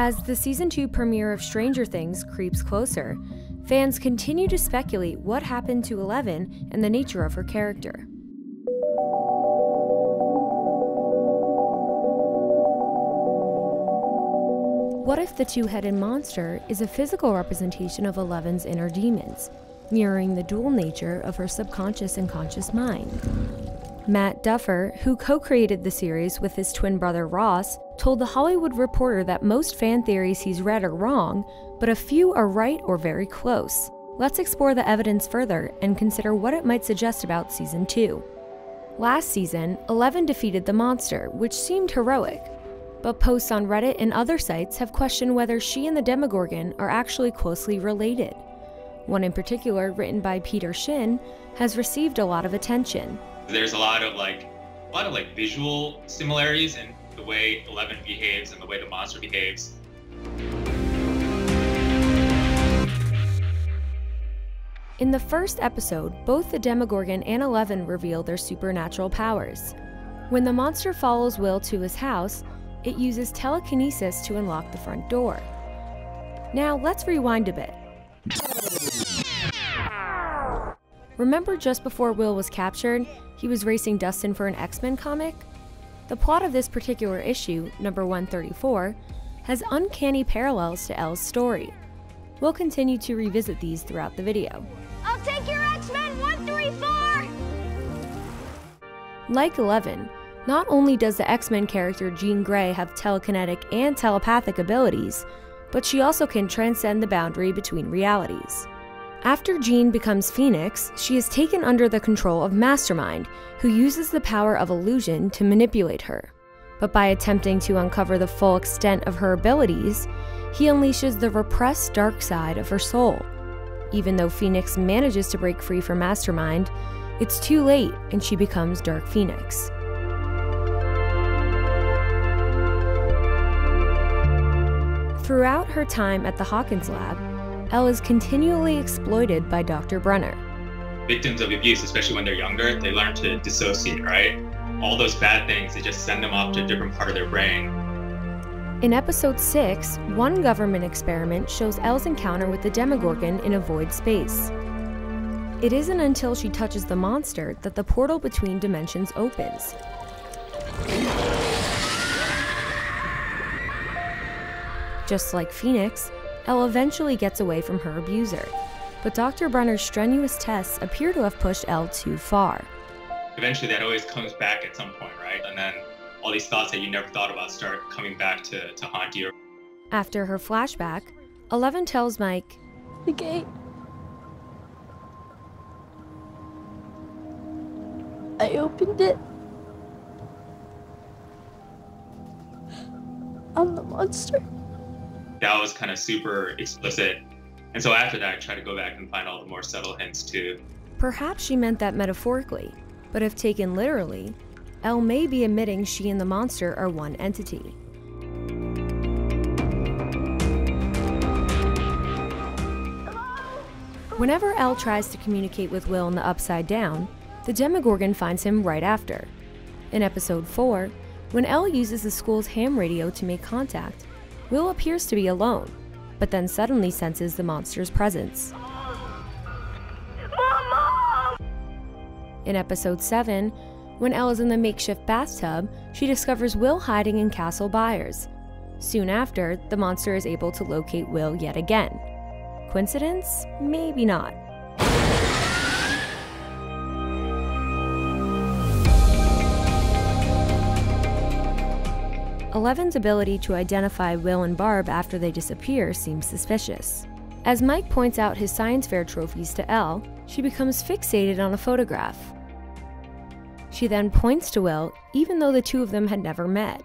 As the Season 2 premiere of Stranger Things creeps closer, fans continue to speculate what happened to Eleven and the nature of her character. What if the two-headed monster is a physical representation of Eleven's inner demons, mirroring the dual nature of her subconscious and conscious mind? Matt Duffer, who co-created the series with his twin brother Ross, told The Hollywood Reporter that most fan theories he's read are wrong, but a few are right or very close. Let's explore the evidence further and consider what it might suggest about Season 2. Last season, Eleven defeated the monster, which seemed heroic. But posts on Reddit and other sites have questioned whether she and the Demogorgon are actually closely related. One in particular, written by Peter Shin, has received a lot of attention. There's a lot of visual similarities in the way Eleven behaves and the way the monster behaves. In the first episode, both the Demogorgon and Eleven reveal their supernatural powers. When the monster follows Will to his house, it uses telekinesis to unlock the front door. Now let's rewind a bit. Remember just before Will was captured, he was racing Dustin for an X-Men comic? The plot of this particular issue, number 134, has uncanny parallels to Elle's story. We'll continue to revisit these throughout the video. I'll take your X-Men 134! Like Eleven, not only does the X-Men character Jean Grey have telekinetic and telepathic abilities, but she also can transcend the boundary between realities. After Jean becomes Phoenix, she is taken under the control of Mastermind, who uses the power of illusion to manipulate her. But by attempting to uncover the full extent of her abilities, he unleashes the repressed dark side of her soul. Even though Phoenix manages to break free from Mastermind, it's too late and she becomes Dark Phoenix. Throughout her time at the Hawkins lab, Elle is continually exploited by Dr. Brenner. Victims of abuse, especially when they're younger, they learn to dissociate, right? All those bad things, they just send them off to a different part of their brain. In episode 6, one government experiment shows Elle's encounter with the Demogorgon in a void space. It isn't until she touches the monster that the portal between dimensions opens. Just like Phoenix, Elle eventually gets away from her abuser, but Dr. Brenner's strenuous tests appear to have pushed Elle too far. Eventually that always comes back at some point, right? And then all these thoughts that you never thought about start coming back to haunt you. After her flashback, Eleven tells Mike, The gate. I opened it. I'm the monster. That was kind of super explicit. And so after that, I tried to go back and find all the more subtle hints too. Perhaps she meant that metaphorically, but if taken literally, Elle may be admitting she and the monster are one entity. Whenever Elle tries to communicate with Will in the Upside Down, the Demogorgon finds him right after. In episode 4, when Elle uses the school's ham radio to make contact, Will appears to be alone, but then suddenly senses the monster's presence. Mom! In episode 7, when Elle is in the makeshift bathtub, she discovers Will hiding in Castle Byers. Soon after, the monster is able to locate Will yet again. Coincidence? Maybe not. Eleven's ability to identify Will and Barb after they disappear seems suspicious. As Mike points out his science fair trophies to Elle, she becomes fixated on a photograph. She then points to Will, even though the two of them had never met.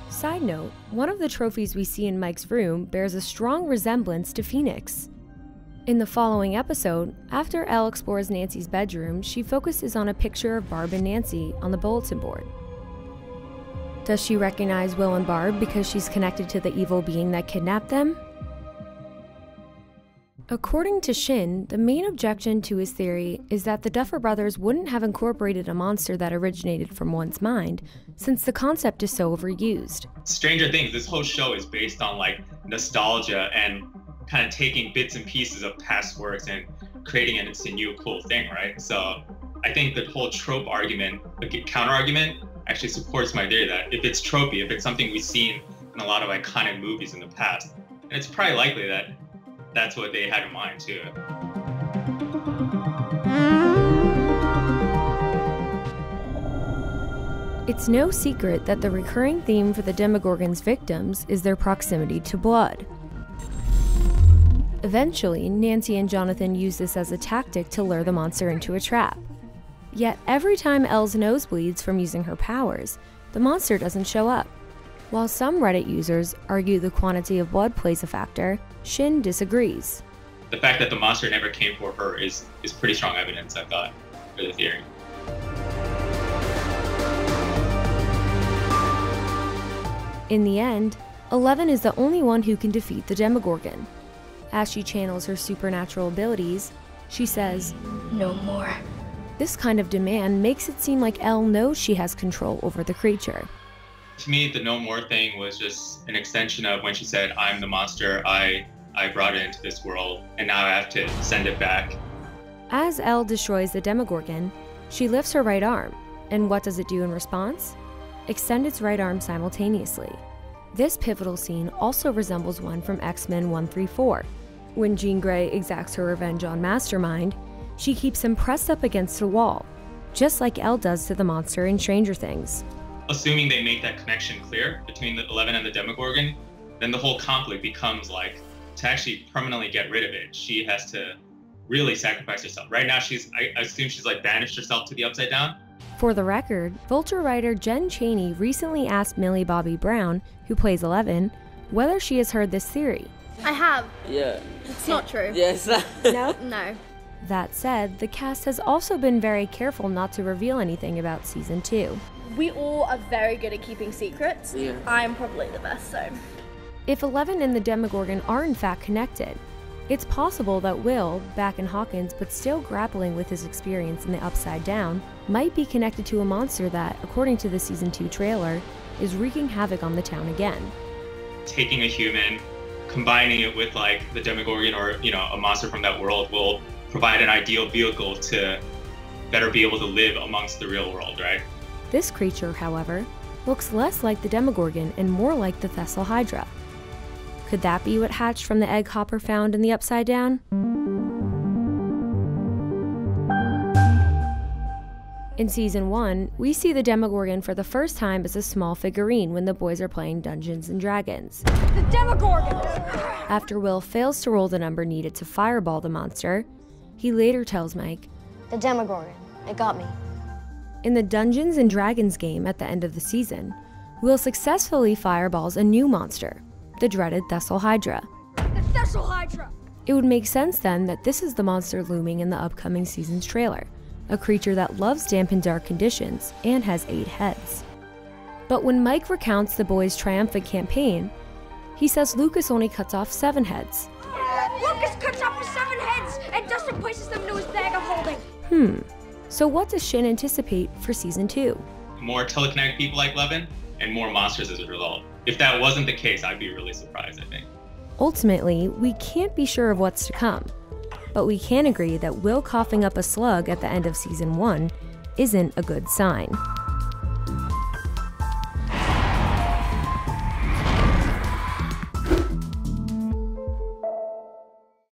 Side note, one of the trophies we see in Mike's room bears a strong resemblance to Phoenix. In the following episode, after Elle explores Nancy's bedroom, she focuses on a picture of Barb and Nancy on the bulletin board. Does she recognize Will and Barb because she's connected to the evil being that kidnapped them? According to Shin, the main objection to his theory is that the Duffer Brothers wouldn't have incorporated a monster that originated from one's mind, since the concept is so overused. Stranger Things, this whole show is based on like nostalgia and kind of taking bits and pieces of past works and creating it into a new cool thing, right? So I think the whole trope argument, the counter argument, actually supports my theory that if it's tropey, if it's something we've seen in a lot of iconic movies in the past, and it's probably likely that that's what they had in mind too. It's no secret that the recurring theme for the Demogorgon's victims is their proximity to blood. Eventually, Nancy and Jonathan use this as a tactic to lure the monster into a trap. Yet every time Elle's nose bleeds from using her powers, the monster doesn't show up. While some Reddit users argue the quantity of blood plays a factor, Shin disagrees. The fact that the monster never came for her is pretty strong evidence, I thought, for the theory. In the end, 11 is the only one who can defeat the Demogorgon. As she channels her supernatural abilities, she says, No more. This kind of demand makes it seem like Elle knows she has control over the creature. To me, the no more thing was just an extension of when she said, I'm the monster, I brought it into this world, and now I have to send it back. As Elle destroys the Demogorgon, she lifts her right arm, and what does it do in response? Extend its right arm simultaneously. This pivotal scene also resembles one from X-Men 134. When Jean Grey exacts her revenge on Mastermind, she keeps him pressed up against a wall, just like Elle does to the monster in Stranger Things. Assuming they make that connection clear between the 11 and the Demogorgon, then the whole conflict becomes like, to actually permanently get rid of it, she has to really sacrifice herself. Right now, I assume she's like banished herself to the Upside Down. For the record, Vulture writer Jen Chaney recently asked Millie Bobby Brown, who plays 11, whether she has heard this theory. I have. Yeah. It's not true. Yes. No? No. That said, the cast has also been very careful not to reveal anything about Season 2. We all are very good at keeping secrets. Yeah. I'm probably the best, so. If 11 and the Demogorgon are in fact connected, it's possible that Will, back in Hawkins but still grappling with his experience in the Upside Down, might be connected to a monster that, according to the Season 2 trailer, is wreaking havoc on the town again. Taking a human, combining it with like the Demogorgon or a monster from that world will provide an ideal vehicle to better be able to live amongst the real world, right? This creature, however, looks less like the Demogorgon and more like the Thessal Hydra. Could that be what hatched from the egg Hopper found in the Upside Down? In Season 1, we see the Demogorgon for the first time as a small figurine when the boys are playing Dungeons & Dragons. The Demogorgon! After Will fails to roll the number needed to fireball the monster, he later tells Mike, The Demogorgon. It got me. in the Dungeons & Dragons game at the end of the season, Will successfully fireballs a new monster, the dreaded Thessal Hydra. The Thessal Hydra! It would make sense then that this is the monster looming in the upcoming season's trailer, a creature that loves damp and dark conditions and has 8 heads. But when Mike recounts the boys' triumphant campaign, he says Lucas only cuts off 7 heads. Lucas cuts off the 7 heads and Dustin places them into his bag of holding. So what does Shin anticipate for Season 2? More telekinetic people like Levin and more monsters as a result. If that wasn't the case, I'd be really surprised, I think. Ultimately, we can't be sure of what's to come, but we can agree that Will coughing up a slug at the end of Season 1 isn't a good sign.